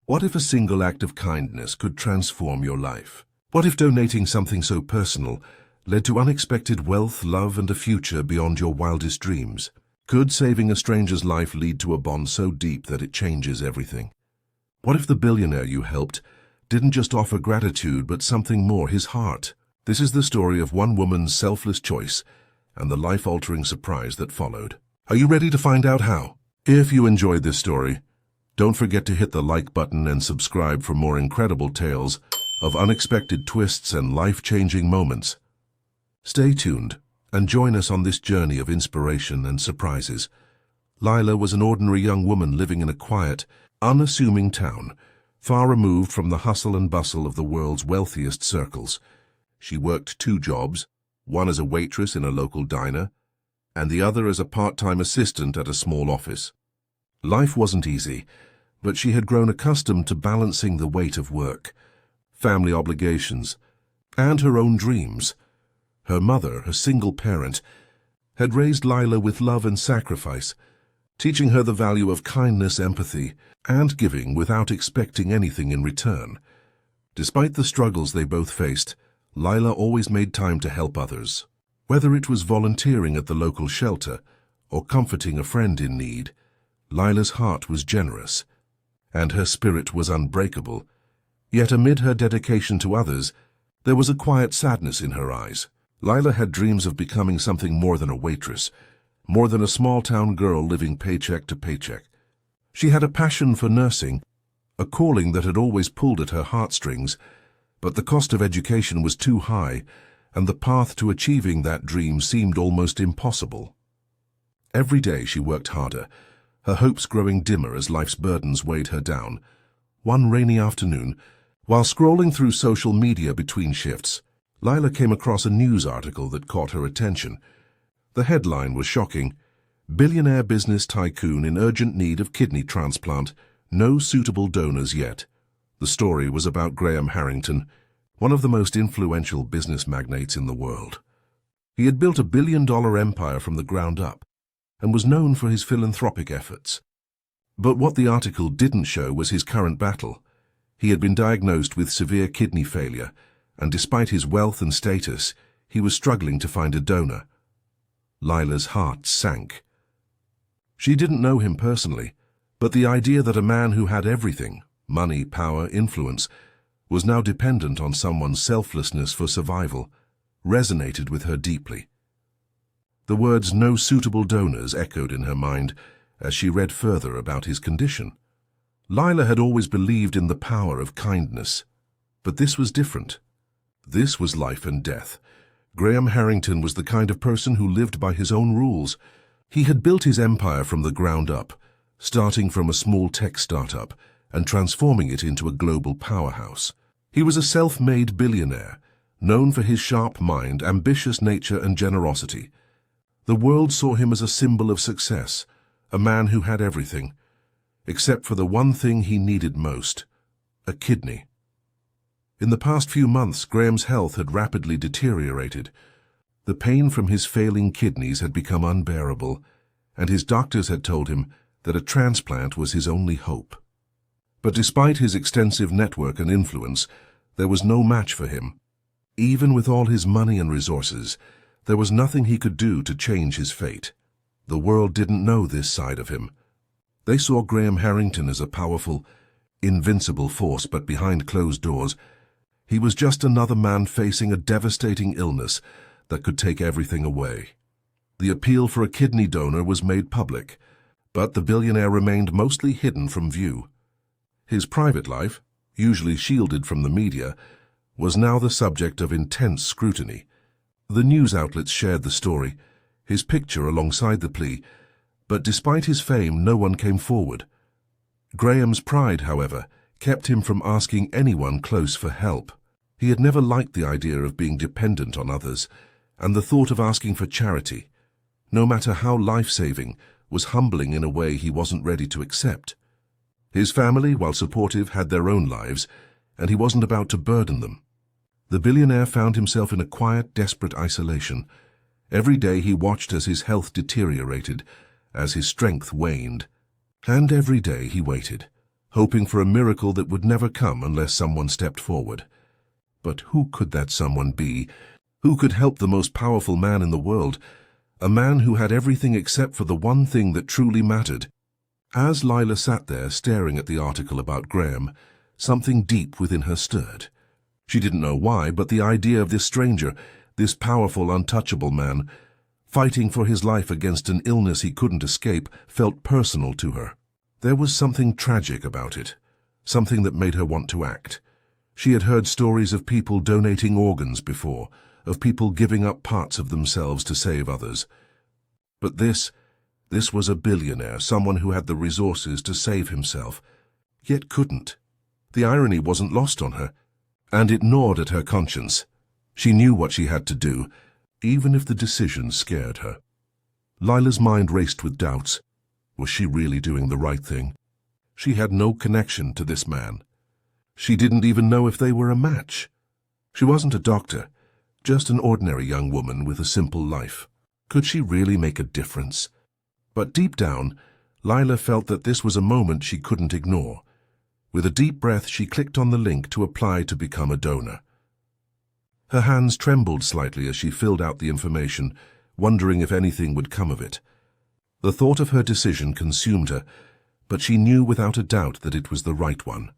What if a single act of kindness could transform your life? What if donating something so personal led to unexpected wealth, love, and a future beyond your wildest dreams? Could saving a stranger's life lead to a bond so deep that it changes everything? What if the billionaire you helped didn't just offer gratitude but something more, his heart? This is the story of one woman's selfless choice and the life-altering surprise that followed. Are you ready to find out how? If you enjoyed this story, don't forget to hit the like button and subscribe for more incredible tales of unexpected twists and life-changing moments. Stay tuned and join us on this journey of inspiration and surprises. Lila was an ordinary young woman living in a quiet, unassuming town, far removed from the hustle and bustle of the world's wealthiest circles. She worked 2 jobs, one as a waitress in a local diner, and the other as a part-time assistant at a small office. Life wasn't easy, but she had grown accustomed to balancing the weight of work, family obligations, and her own dreams. Her mother, a single parent, had raised Lila with love and sacrifice, teaching her the value of kindness, empathy, and giving without expecting anything in return. Despite the struggles they both faced, Lila always made time to help others. Whether it was volunteering at the local shelter or comforting a friend in need, Lila's heart was generous, and her spirit was unbreakable. Yet amid her dedication to others, there was a quiet sadness in her eyes. Lila had dreams of becoming something more than a waitress, more than a small-town girl living paycheck to paycheck. She had a passion for nursing, a calling that had always pulled at her heartstrings, but the cost of education was too high, and the path to achieving that dream seemed almost impossible. Every day she worked harder, her hopes growing dimmer as life's burdens weighed her down. One rainy afternoon, while scrolling through social media between shifts, Lila came across a news article that caught her attention. The headline was shocking: "Billionaire business tycoon in urgent need of kidney transplant, no suitable donors yet." The story was about Graham Harrington, one of the most influential business magnates in the world. He had built a billion-dollar empire from the ground up, and was known for his philanthropic efforts. But what the article didn't show was his current battle. He had been diagnosed with severe kidney failure, and despite his wealth and status, he was struggling to find a donor. Lila's heart sank. She didn't know him personally, but the idea that a man who had everything, money, power, influence, was now dependent on someone's selflessness for survival, resonated with her deeply. The words "no suitable donors" echoed in her mind as she read further about his condition. Lila had always believed in the power of kindness, but this was different. This was life and death. Graham Harrington was the kind of person who lived by his own rules. He had built his empire from the ground up, starting from a small tech startup and transforming it into a global powerhouse. He was a self-made billionaire, known for his sharp mind, ambitious nature, and generosity. The world saw him as a symbol of success, a man who had everything, except for the one thing he needed most: a kidney. In the past few months, Graham's health had rapidly deteriorated. The pain from his failing kidneys had become unbearable, and his doctors had told him that a transplant was his only hope. But despite his extensive network and influence, there was no match for him. Even with all his money and resources, there was nothing he could do to change his fate. The world didn't know this side of him. They saw Graham Harrington as a powerful, invincible force, but behind closed doors, he was just another man facing a devastating illness that could take everything away. The appeal for a kidney donor was made public, but the billionaire remained mostly hidden from view. His private life, usually shielded from the media, was now the subject of intense scrutiny. The news outlets shared the story, his picture alongside the plea, but despite his fame, no one came forward. Graham's pride, however, kept him from asking anyone close for help. He had never liked the idea of being dependent on others, and the thought of asking for charity, no matter how life-saving, was humbling in a way he wasn't ready to accept. His family, while supportive, had their own lives, and he wasn't about to burden them. The billionaire found himself in a quiet, desperate isolation. Every day he watched as his health deteriorated, as his strength waned. And every day he waited. hoping for a miracle that would never come unless someone stepped forward. But who could that someone be? Who could help the most powerful man in the world? A man who had everything except for the one thing that truly mattered. As Lila sat there staring at the article about Graham, something deep within her stirred. She didn't know why, but the idea of this stranger, this powerful, untouchable man, fighting for his life against an illness he couldn't escape, felt personal to her. There was something tragic about it, something that made her want to act. She had heard stories of people donating organs before, of people giving up parts of themselves to save others. But this was a billionaire, someone who had the resources to save himself, yet couldn't. The irony wasn't lost on her, and it gnawed at her conscience. She knew what she had to do, even if the decision scared her. Lila's mind raced with doubts. Was she really doing the right thing? She had no connection to this man. She didn't even know if they were a match. She wasn't a doctor, just an ordinary young woman with a simple life. Could she really make a difference? But deep down, Lila felt that this was a moment she couldn't ignore. With a deep breath, she clicked on the link to apply to become a donor. Her hands trembled slightly as she filled out the information, wondering if anything would come of it. The thought of her decision consumed her, but she knew without a doubt that it was the right one.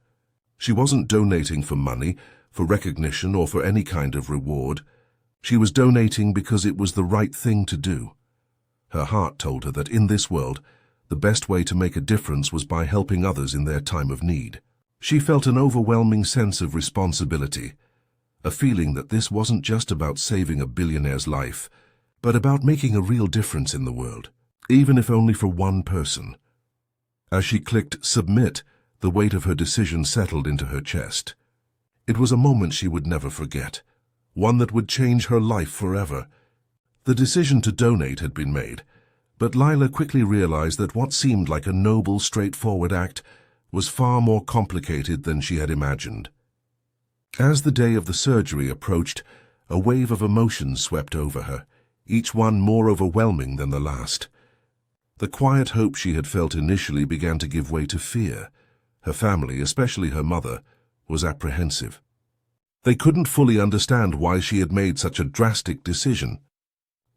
She wasn't donating for money, for recognition, or for any kind of reward. She was donating because it was the right thing to do. Her heart told her that in this world, the best way to make a difference was by helping others in their time of need. She felt an overwhelming sense of responsibility, a feeling that this wasn't just about saving a billionaire's life, but about making a real difference in the world, even if only for one person. As she clicked Submit, the weight of her decision settled into her chest. It was a moment she would never forget, one that would change her life forever. The decision to donate had been made, but Lila quickly realized that what seemed like a noble, straightforward act was far more complicated than she had imagined. As the day of the surgery approached, a wave of emotions swept over her, each one more overwhelming than the last. The quiet hope she had felt initially began to give way to fear. Her family, especially her mother, was apprehensive. They couldn't fully understand why she had made such a drastic decision.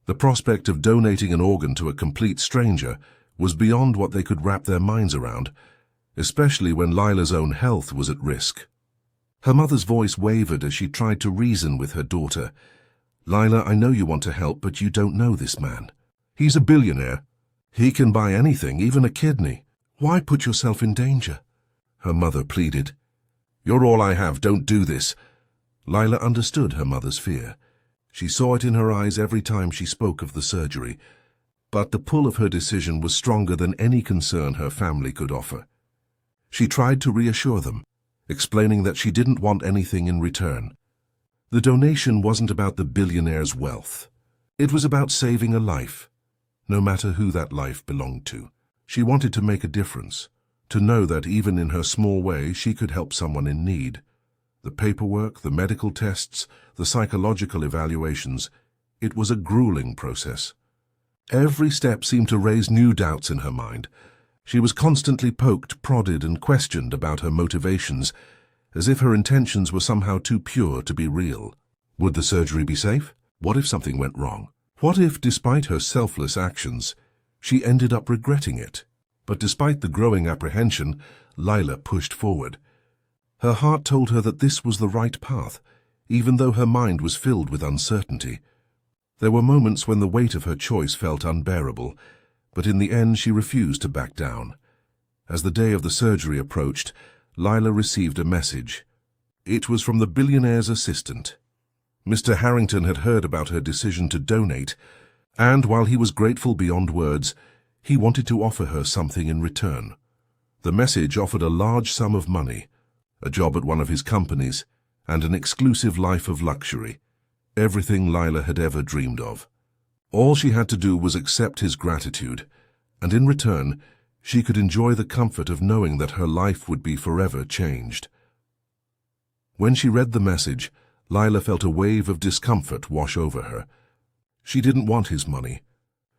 The prospect of donating an organ to a complete stranger was beyond what they could wrap their minds around, especially when Lila's own health was at risk. Her mother's voice wavered as she tried to reason with her daughter. "Lila, I know you want to help, but you don't know this man. He's a billionaire. He can buy anything, even a kidney. Why put yourself in danger?" Her mother pleaded. "You're all I have, don't do this." Lila understood her mother's fear. She saw it in her eyes every time she spoke of the surgery. But the pull of her decision was stronger than any concern her family could offer. She tried to reassure them, explaining that she didn't want anything in return. The donation wasn't about the billionaire's wealth. It was about saving a life, no matter who that life belonged to. She wanted to make a difference, to know that even in her small way she could help someone in need. The paperwork, the medical tests, the psychological evaluations, it was a grueling process. Every step seemed to raise new doubts in her mind. She was constantly poked, prodded, and questioned about her motivations, as if her intentions were somehow too pure to be real. Would the surgery be safe? What if something went wrong? What if, despite her selfless actions, she ended up regretting it? But despite the growing apprehension, Lila pushed forward. Her heart told her that this was the right path, even though her mind was filled with uncertainty. There were moments when the weight of her choice felt unbearable, but in the end she refused to back down. As the day of the surgery approached, Lila received a message. It was from the billionaire's assistant. Mr. Harrington had heard about her decision to donate, and while he was grateful beyond words, he wanted to offer her something in return. The message offered a large sum of money, a job at one of his companies, and an exclusive life of luxury, everything Lila had ever dreamed of. All she had to do was accept his gratitude, and in return, she could enjoy the comfort of knowing that her life would be forever changed. When she read the message, Lila felt a wave of discomfort wash over her. She didn't want his money.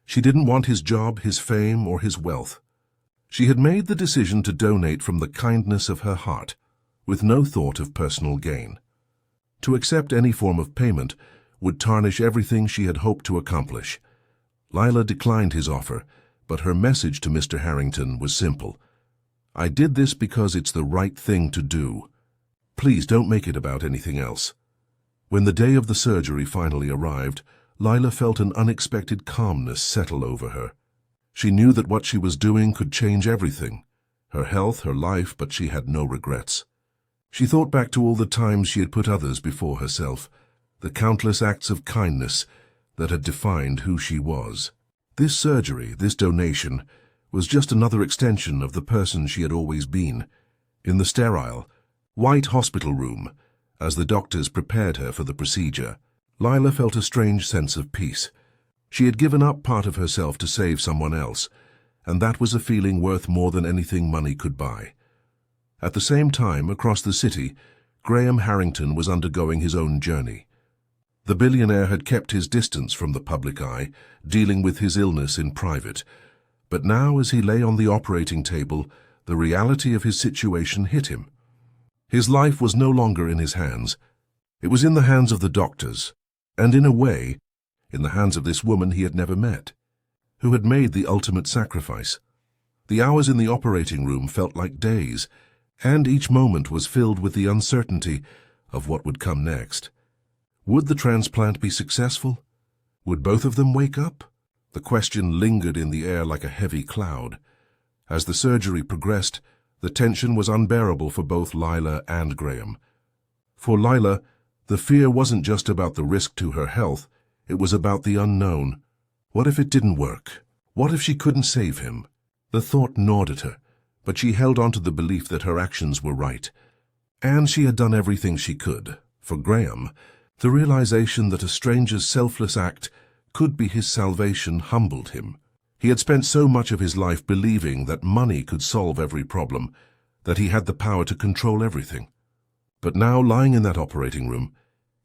She didn't want his job, his fame, or his wealth. She had made the decision to donate from the kindness of her heart, with no thought of personal gain. To accept any form of payment would tarnish everything she had hoped to accomplish. Lila declined his offer, but her message to Mr. Harrington was simple. "I did this because it's the right thing to do. Please don't make it about anything else." When the day of the surgery finally arrived, Lila felt an unexpected calmness settle over her. She knew that what she was doing could change everything, her health, her life, but she had no regrets. She thought back to all the times she had put others before herself, the countless acts of kindness that had defined who she was. This surgery, this donation, was just another extension of the person she had always been. In the sterile, white hospital room, as the doctors prepared her for the procedure, Lila felt a strange sense of peace. She had given up part of herself to save someone else, and that was a feeling worth more than anything money could buy. At the same time, across the city, Graham Harrington was undergoing his own journey. The billionaire had kept his distance from the public eye, dealing with his illness in private. But now, as he lay on the operating table, the reality of his situation hit him. His life was no longer in his hands. It was in the hands of the doctors, and in a way, in the hands of this woman he had never met, who had made the ultimate sacrifice. The hours in the operating room felt like days, and each moment was filled with the uncertainty of what would come next. Would the transplant be successful? Would both of them wake up? The question lingered in the air like a heavy cloud. As the surgery progressed, the tension was unbearable for both Lila and Graham. For Lila, the fear wasn't just about the risk to her health, it was about the unknown. What if it didn't work? What if she couldn't save him? The thought gnawed at her, but she held on to the belief that her actions were right. And she had done everything she could. For Graham, the realization that a stranger's selfless act could be his salvation humbled him. He had spent so much of his life believing that money could solve every problem, that he had the power to control everything. But now, lying in that operating room,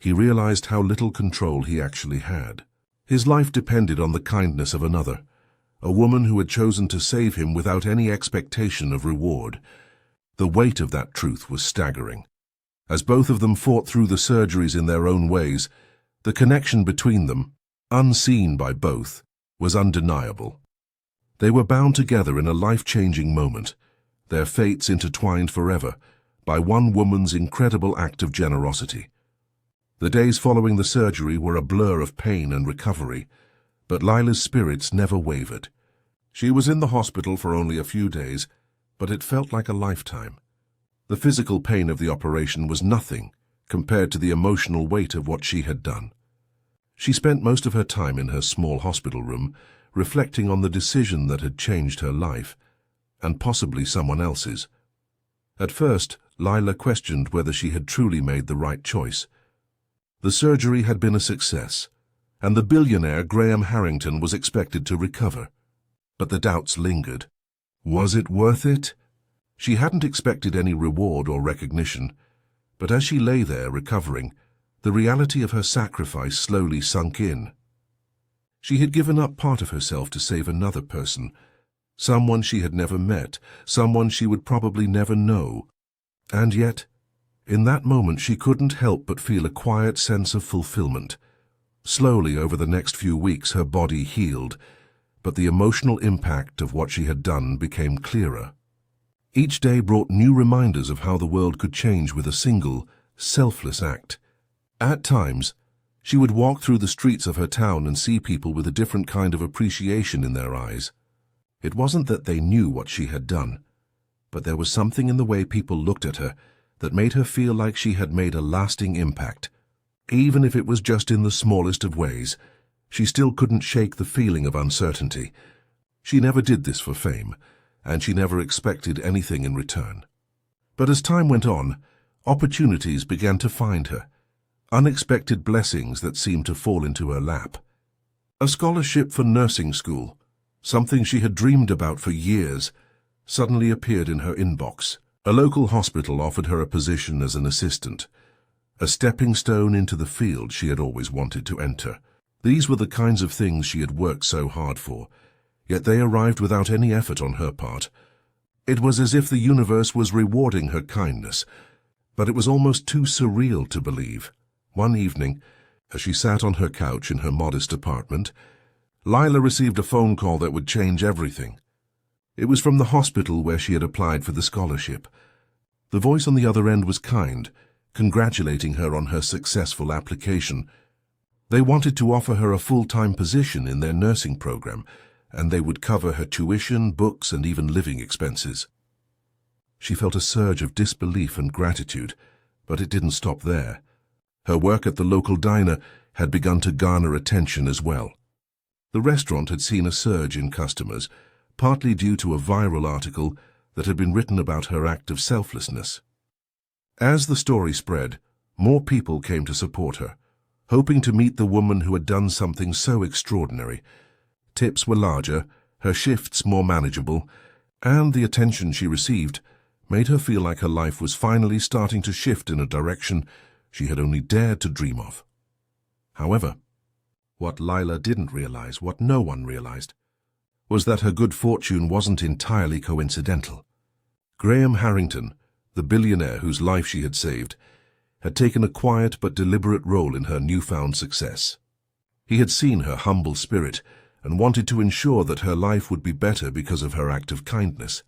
he realized how little control he actually had. His life depended on the kindness of another, a woman who had chosen to save him without any expectation of reward. The weight of that truth was staggering. As both of them fought through the surgeries in their own ways, the connection between them, unseen by both, was undeniable. They were bound together in a life-changing moment, their fates intertwined forever by one woman's incredible act of generosity. The days following the surgery were a blur of pain and recovery, but Lila's spirits never wavered. She was in the hospital for only a few days, but it felt like a lifetime. The physical pain of the operation was nothing compared to the emotional weight of what she had done. She spent most of her time in her small hospital room, reflecting on the decision that had changed her life, and possibly someone else's. At first, Lila questioned whether she had truly made the right choice. The surgery had been a success, and the billionaire Graham Harrington was expected to recover. But the doubts lingered. Was it worth it? She hadn't expected any reward or recognition, but as she lay there recovering, the reality of her sacrifice slowly sunk in. She had given up part of herself to save another person, someone she had never met, someone she would probably never know. And yet, in that moment she couldn't help but feel a quiet sense of fulfillment. Slowly over the next few weeks her body healed, but the emotional impact of what she had done became clearer. Each day brought new reminders of how the world could change with a single, selfless act. At times, she would walk through the streets of her town and see people with a different kind of appreciation in their eyes. It wasn't that they knew what she had done, but there was something in the way people looked at her that made her feel like she had made a lasting impact. Even if it was just in the smallest of ways, she still couldn't shake the feeling of uncertainty. She never did this for fame, and she never expected anything in return. But as time went on, opportunities began to find her, unexpected blessings that seemed to fall into her lap. A scholarship for nursing school, something she had dreamed about for years, suddenly appeared in her inbox. A local hospital offered her a position as an assistant, a stepping stone into the field she had always wanted to enter. These were the kinds of things she had worked so hard for, yet they arrived without any effort on her part. It was as if the universe was rewarding her kindness, but it was almost too surreal to believe. One evening, as she sat on her couch in her modest apartment, Lila received a phone call that would change everything. It was from the hospital where she had applied for the scholarship. The voice on the other end was kind, congratulating her on her successful application. They wanted to offer her a full-time position in their nursing program, and they would cover her tuition, books, and even living expenses. She felt a surge of disbelief and gratitude, but it didn't stop there. Her work at the local diner had begun to garner attention as well. The restaurant had seen a surge in customers, partly due to a viral article that had been written about her act of selflessness. As the story spread, more people came to support her, hoping to meet the woman who had done something so extraordinary. Tips were larger, her shifts more manageable, and the attention she received made her feel like her life was finally starting to shift in a direction she had only dared to dream of. However, what Lila didn't realize, what no one realized, was that her good fortune wasn't entirely coincidental. Graham Harrington, the billionaire whose life she had saved, had taken a quiet but deliberate role in her newfound success. He had seen her humble spirit and wanted to ensure that her life would be better because of her act of kindness.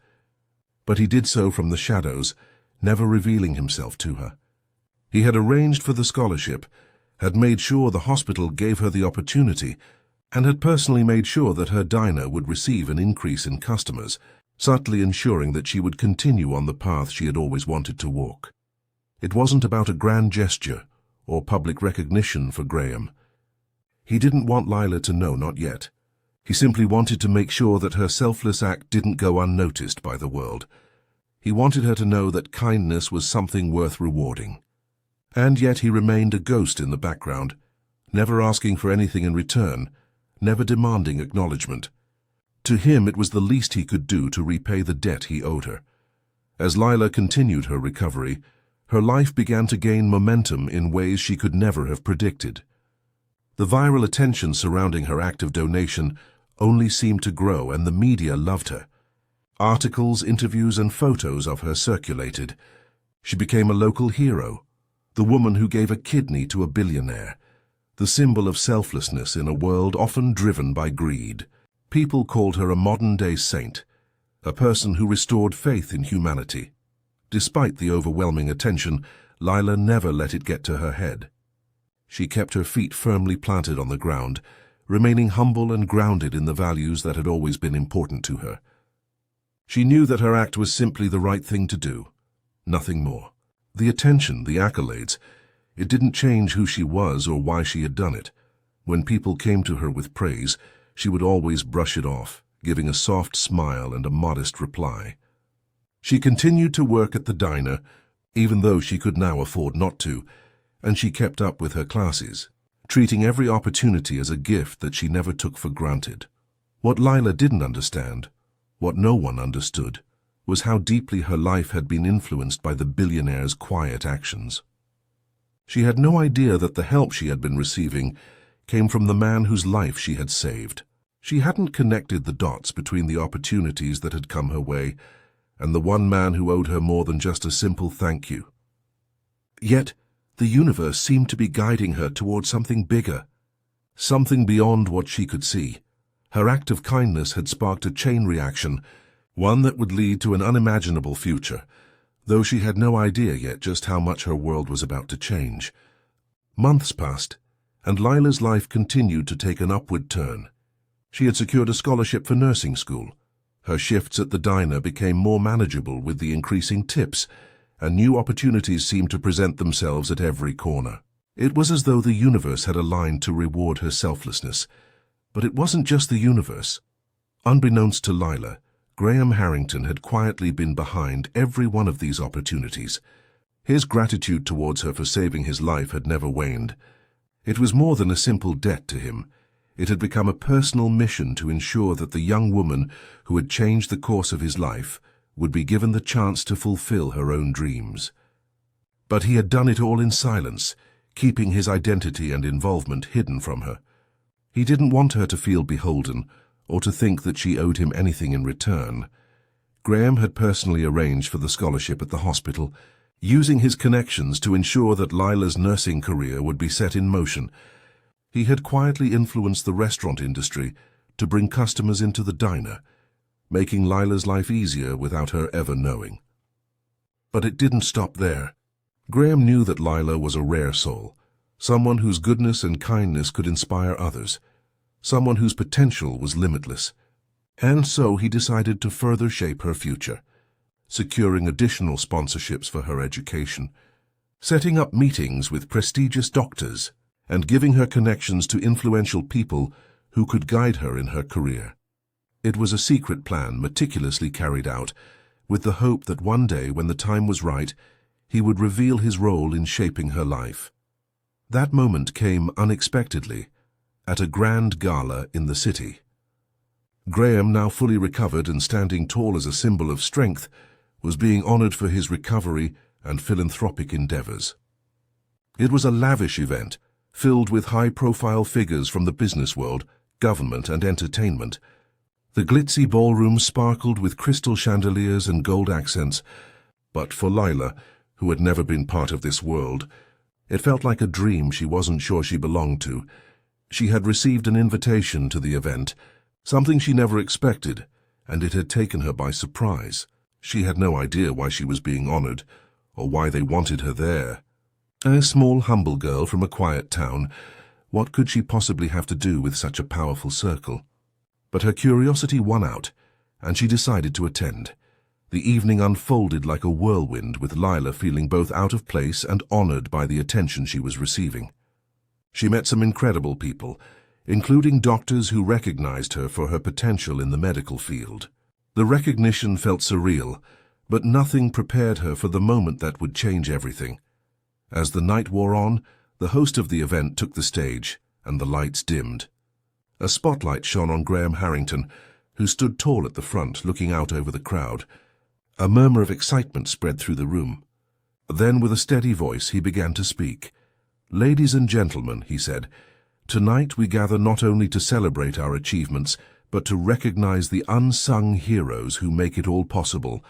But he did so from the shadows, never revealing himself to her. He had arranged for the scholarship, had made sure the hospital gave her the opportunity, and had personally made sure that her diner would receive an increase in customers, subtly ensuring that she would continue on the path she had always wanted to walk. It wasn't about a grand gesture or public recognition for Graham. He didn't want Lila to know, not yet. He simply wanted to make sure that her selfless act didn't go unnoticed by the world. He wanted her to know that kindness was something worth rewarding. And yet he remained a ghost in the background, never asking for anything in return, never demanding acknowledgement. To him it was the least he could do to repay the debt he owed her. As Lila continued her recovery, her life began to gain momentum in ways she could never have predicted. The viral attention surrounding her act of donation only seemed to grow, and the media loved her. Articles, interviews, and photos of her circulated. She became a local hero, the woman who gave a kidney to a billionaire, the symbol of selflessness in a world often driven by greed. People called her a modern-day saint, a person who restored faith in humanity. Despite the overwhelming attention, Lila never let it get to her head. She kept her feet firmly planted on the ground, remaining humble and grounded in the values that had always been important to her. She knew that her act was simply the right thing to do, nothing more. The attention, the accolades, it didn't change who she was or why she had done it. When people came to her with praise, she would always brush it off, giving a soft smile and a modest reply. She continued to work at the diner, even though she could now afford not to, and she kept up with her classes, treating every opportunity as a gift that she never took for granted. What Lila didn't understand, what no one understood, was how deeply her life had been influenced by the billionaire's quiet actions. She had no idea that the help she had been receiving came from the man whose life she had saved. She hadn't connected the dots between the opportunities that had come her way and the one man who owed her more than just a simple thank you. Yet, the universe seemed to be guiding her toward something bigger, something beyond what she could see. Her act of kindness had sparked a chain reaction, one that would lead to an unimaginable future, though she had no idea yet just how much her world was about to change. Months passed, and Lila's life continued to take an upward turn. She had secured a scholarship for nursing school. Her shifts at the diner became more manageable with the increasing tips, and new opportunities seemed to present themselves at every corner. It was as though the universe had aligned to reward her selflessness. But it wasn't just the universe. Unbeknownst to Lila, Graham Harrington had quietly been behind every one of these opportunities. His gratitude towards her for saving his life had never waned. It was more than a simple debt to him. It had become a personal mission to ensure that the young woman who had changed the course of his life would be given the chance to fulfill her own dreams. But he had done it all in silence, keeping his identity and involvement hidden from her. He didn't want her to feel beholden or to think that she owed him anything in return. Graham had personally arranged for the scholarship at the hospital, using his connections to ensure that Lila's nursing career would be set in motion. He had quietly influenced the restaurant industry to bring customers into the diner, making Lila's life easier without her ever knowing. But it didn't stop there. Graham knew that Lila was a rare soul, someone whose goodness and kindness could inspire others, someone whose potential was limitless. And so he decided to further shape her future, securing additional sponsorships for her education, setting up meetings with prestigious doctors, and giving her connections to influential people who could guide her in her career. It was a secret plan meticulously carried out, with the hope that one day, when the time was right, he would reveal his role in shaping her life. That moment came unexpectedly, at a grand gala in the city. Graham, now fully recovered and standing tall as a symbol of strength, was being honored for his recovery and philanthropic endeavors. It was a lavish event, filled with high-profile figures from the business world, government, and entertainment. The glitzy ballroom sparkled with crystal chandeliers and gold accents, but for Lila, who had never been part of this world, it felt like a dream she wasn't sure she belonged to. She had received an invitation to the event, something she never expected, and it had taken her by surprise. She had no idea why she was being honored, or why they wanted her there. A small, humble girl from a quiet town, what could she possibly have to do with such a powerful circle? But her curiosity won out, and she decided to attend. The evening unfolded like a whirlwind, with Lila feeling both out of place and honored by the attention she was receiving. She met some incredible people, including doctors who recognized her for her potential in the medical field. The recognition felt surreal, but nothing prepared her for the moment that would change everything. As the night wore on, the host of the event took the stage, and the lights dimmed. A spotlight shone on Graham Harrington, who stood tall at the front, looking out over the crowd. A murmur of excitement spread through the room. Then, with a steady voice, he began to speak. "Ladies and gentlemen," he said, "tonight we gather not only to celebrate our achievements, but to recognize the unsung heroes who make it all possible.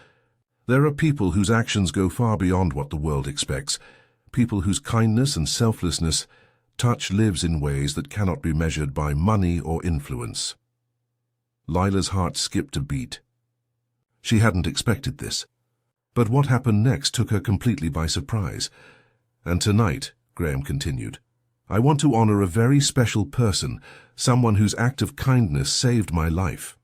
There are people whose actions go far beyond what the world expects, people whose kindness and selflessness touch lives in ways that cannot be measured by money or influence." Lila's heart skipped a beat. She hadn't expected this. But what happened next took her completely by surprise. "And tonight," Graham continued, "I want to honor a very special person, someone whose act of kindness saved my life.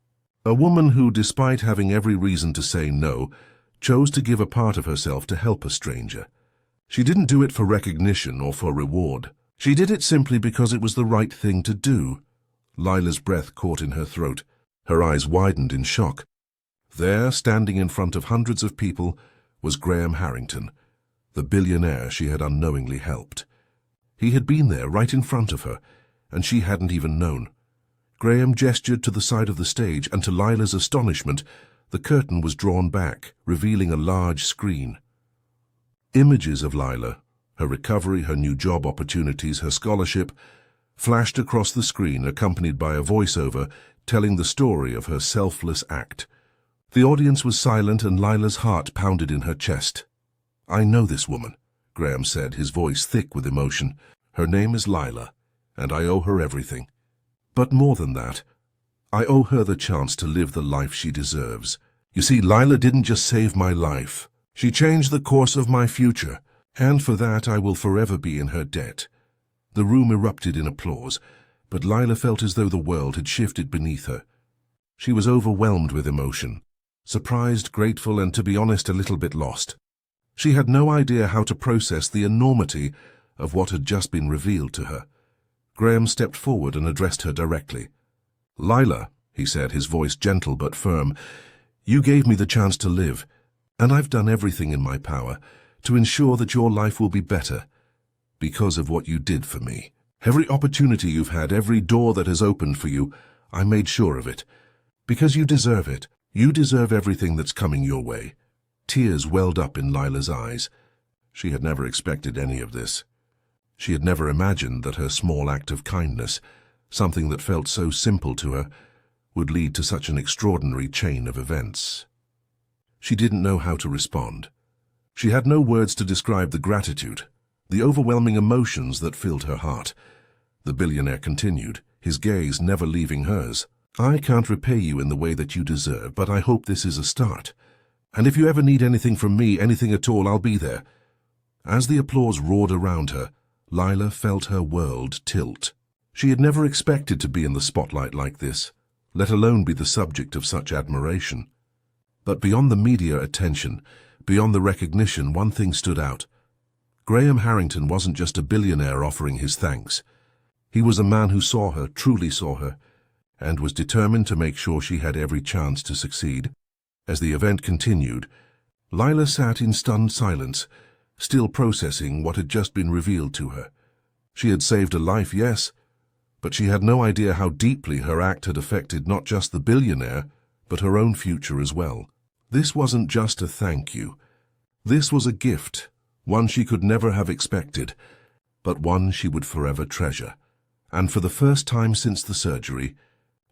A woman who, despite having every reason to say no, chose to give a part of herself to help a stranger. She didn't do it for recognition or for reward. She did it simply because it was the right thing to do." Lila's breath caught in her throat. Her eyes widened in shock. There, standing in front of hundreds of people, was Graham Harrington, the billionaire she had unknowingly helped. He had been there right in front of her, and she hadn't even known. Graham gestured to the side of the stage, and to Lila's astonishment, the curtain was drawn back, revealing a large screen. Images of Lila, her recovery, her new job opportunities, her scholarship, flashed across the screen, accompanied by a voiceover telling the story of her selfless act. The audience was silent, and Lila's heart pounded in her chest. "I know this woman," Graham said, his voice thick with emotion. "Her name is Lila, and I owe her everything. But more than that, I owe her the chance to live the life she deserves. You see, Lila didn't just save my life. She changed the course of my future, and for that I will forever be in her debt." The room erupted in applause, but Lila felt as though the world had shifted beneath her. She was overwhelmed with emotion, surprised, grateful, and, to be honest, a little bit lost. She had no idea how to process the enormity of what had just been revealed to her. Graham stepped forward and addressed her directly. "Lila," he said, his voice gentle but firm, "you gave me the chance to live, and I've done everything in my power to ensure that your life will be better because of what you did for me. Every opportunity you've had, every door that has opened for you, I made sure of it. Because you deserve it. You deserve everything that's coming your way." Tears welled up in Lila's eyes. She had never expected any of this. She had never imagined that her small act of kindness, something that felt so simple to her, would lead to such an extraordinary chain of events. She didn't know how to respond. She had no words to describe the gratitude, the overwhelming emotions that filled her heart. The billionaire continued, his gaze never leaving hers. "I can't repay you in the way that you deserve, but I hope this is a start. And if you ever need anything from me, anything at all, I'll be there." As the applause roared around her, Lila felt her world tilt. She had never expected to be in the spotlight like this, let alone be the subject of such admiration. But beyond the media attention, beyond the recognition, one thing stood out. Graham Harrington wasn't just a billionaire offering his thanks. He was a man who saw her, truly saw her, and was determined to make sure she had every chance to succeed. As the event continued, Lila sat in stunned silence, still processing what had just been revealed to her. She had saved a life, yes, but she had no idea how deeply her act had affected not just the billionaire, but her own future as well. This wasn't just a thank you. This was a gift, one she could never have expected, but one she would forever treasure. And for the first time since the surgery,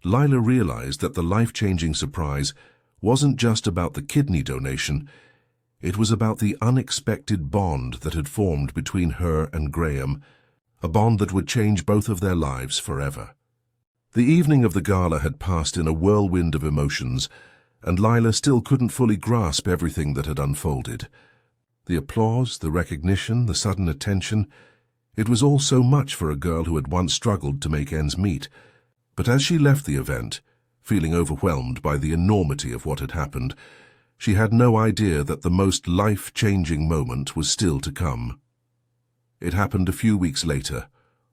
Lila realized that the life-changing surprise wasn't just about the kidney donation. It was about the unexpected bond that had formed between her and Graham, a bond that would change both of their lives forever. The evening of the gala had passed in a whirlwind of emotions, and Lila still couldn't fully grasp everything that had unfolded. The applause, the recognition, the sudden attention, it was all so much for a girl who had once struggled to make ends meet. But as she left the event, feeling overwhelmed by the enormity of what had happened, she had no idea that the most life-changing moment was still to come. It happened a few weeks later,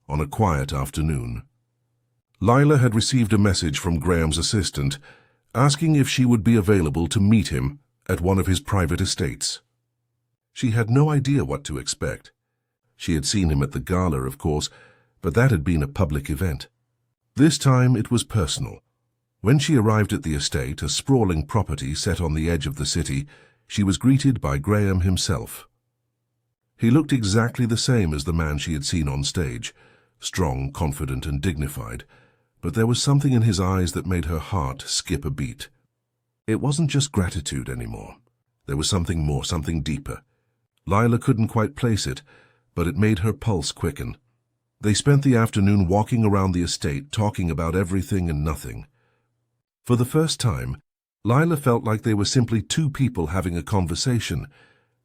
on a quiet afternoon. Lila had received a message from Graham's assistant, asking if she would be available to meet him at one of his private estates. She had no idea what to expect. She had seen him at the gala, of course, but that had been a public event. This time it was personal. When she arrived at the estate, a sprawling property set on the edge of the city, she was greeted by Graham himself. He looked exactly the same as the man she had seen on stage, strong, confident, and dignified, but there was something in his eyes that made her heart skip a beat. It wasn't just gratitude anymore. There was something more, something deeper. Lila couldn't quite place it, but it made her pulse quicken. They spent the afternoon walking around the estate, talking about everything and nothing. For the first time, Lila felt like they were simply two people having a conversation.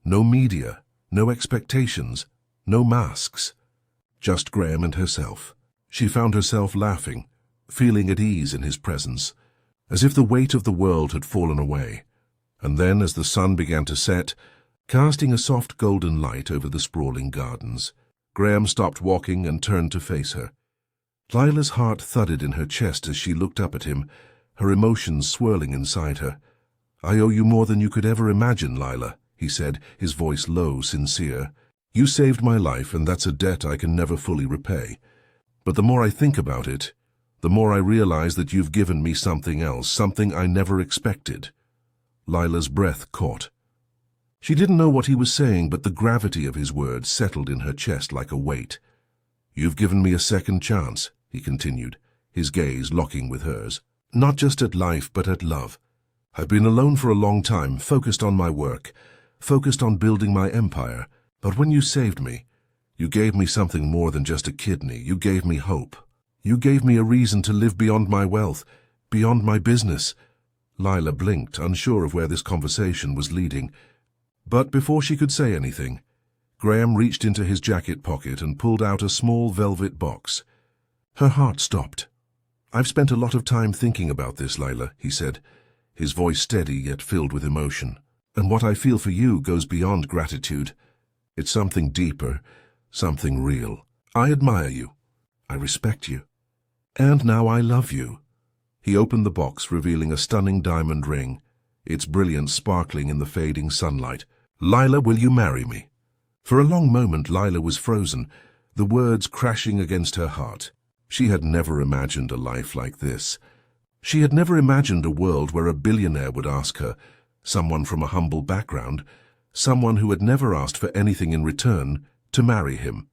No media, no expectations, no masks. Just Graham and herself. She found herself laughing, feeling at ease in his presence, as if the weight of the world had fallen away. And then, as the sun began to set, casting a soft golden light over the sprawling gardens, Graham stopped walking and turned to face her. Lila's heart thudded in her chest as she looked up at him, her emotions swirling inside her. "I owe you more than you could ever imagine, Lila," he said, his voice low, sincere. "You saved my life, and that's a debt I can never fully repay. But the more I think about it, the more I realize that you've given me something else, something I never expected." Lila's breath caught. She didn't know what he was saying, but the gravity of his words settled in her chest like a weight. "You've given me a second chance," he continued, his gaze locking with hers. "Not just at life, but at love. I've been alone for a long time, focused on my work, focused on building my empire. But when you saved me, you gave me something more than just a kidney. You gave me hope. You gave me a reason to live beyond my wealth, beyond my business." Lila blinked, unsure of where this conversation was leading. But before she could say anything, Graham reached into his jacket pocket and pulled out a small velvet box. Her heart stopped. "I've spent a lot of time thinking about this, Lila," he said, his voice steady yet filled with emotion. "And what I feel for you goes beyond gratitude. It's something deeper, something real. I admire you. I respect you. And now I love you." He opened the box, revealing a stunning diamond ring, its brilliance sparkling in the fading sunlight. "Lila, will you marry me?" For a long moment, Lila was frozen, the words crashing against her heart. She had never imagined a life like this. She had never imagined a world where a billionaire would ask her, someone from a humble background, someone who had never asked for anything in return, to marry him.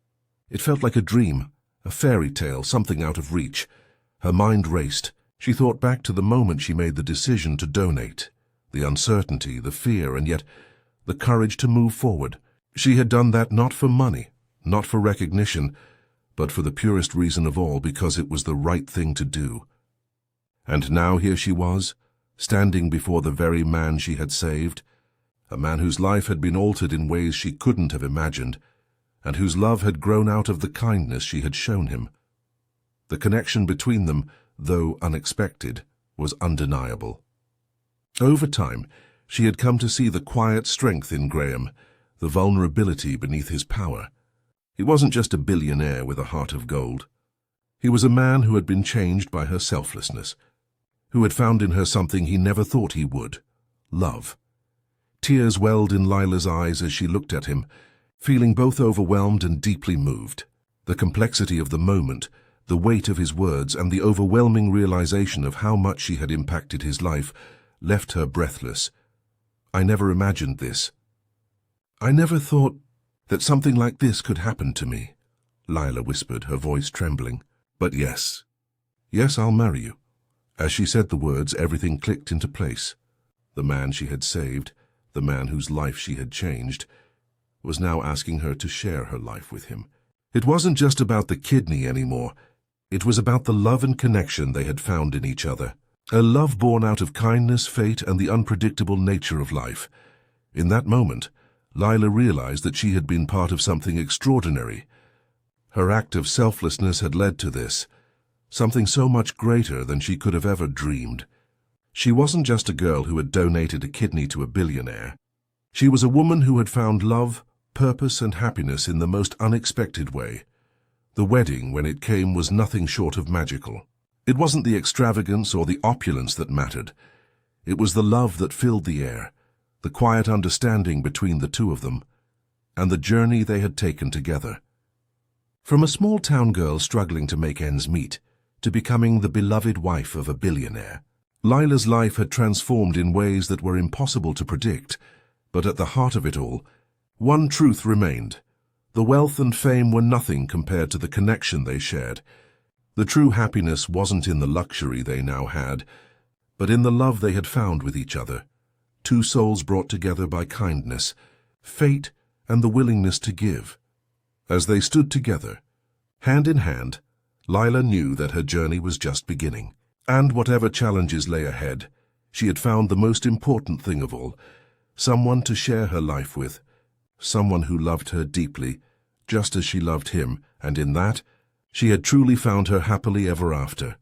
It felt like a dream, a fairy tale, something out of reach. Her mind raced. She thought back to the moment she made the decision to donate, the uncertainty, the fear, and yet the courage to move forward. She had done that not for money, not for recognition, but for the purest reason of all, because it was the right thing to do. And now here she was, standing before the very man she had saved, a man whose life had been altered in ways she couldn't have imagined, and whose love had grown out of the kindness she had shown him. The connection between them, though unexpected, was undeniable. Over time, she had come to see the quiet strength in Graham, the vulnerability beneath his power. He wasn't just a billionaire with a heart of gold. He was a man who had been changed by her selflessness, who had found in her something he never thought he would: love. Tears welled in Lila's eyes as she looked at him, feeling both overwhelmed and deeply moved. The complexity of the moment, the weight of his words, and the overwhelming realization of how much she had impacted his life left her breathless. "I never imagined this. I never thought that something like this could happen to me," Lila whispered, her voice trembling. "But yes, I'll marry you." As she said the words, everything clicked into place. The man she had saved, the man whose life she had changed, was now asking her to share her life with him. It wasn't just about the kidney anymore. It was about the love and connection they had found in each other. A love born out of kindness, fate, and the unpredictable nature of life. In that moment, Lila realized that she had been part of something extraordinary. Her act of selflessness had led to this, something so much greater than she could have ever dreamed. She wasn't just a girl who had donated a kidney to a billionaire. She was a woman who had found love, purpose, and happiness in the most unexpected way. The wedding, when it came, was nothing short of magical. It wasn't the extravagance or the opulence that mattered. It was the love that filled the air, the quiet understanding between the two of them, and the journey they had taken together. From a small-town girl struggling to make ends meet, to becoming the beloved wife of a billionaire, Lila's life had transformed in ways that were impossible to predict, but at the heart of it all, one truth remained. The wealth and fame were nothing compared to the connection they shared. The true happiness wasn't in the luxury they now had, but in the love they had found with each other. Two souls brought together by kindness, fate, and the willingness to give. As they stood together, hand in hand, Lila knew that her journey was just beginning. And whatever challenges lay ahead, she had found the most important thing of all: someone to share her life with, someone who loved her deeply, just as she loved him, and in that, she had truly found her happily ever after.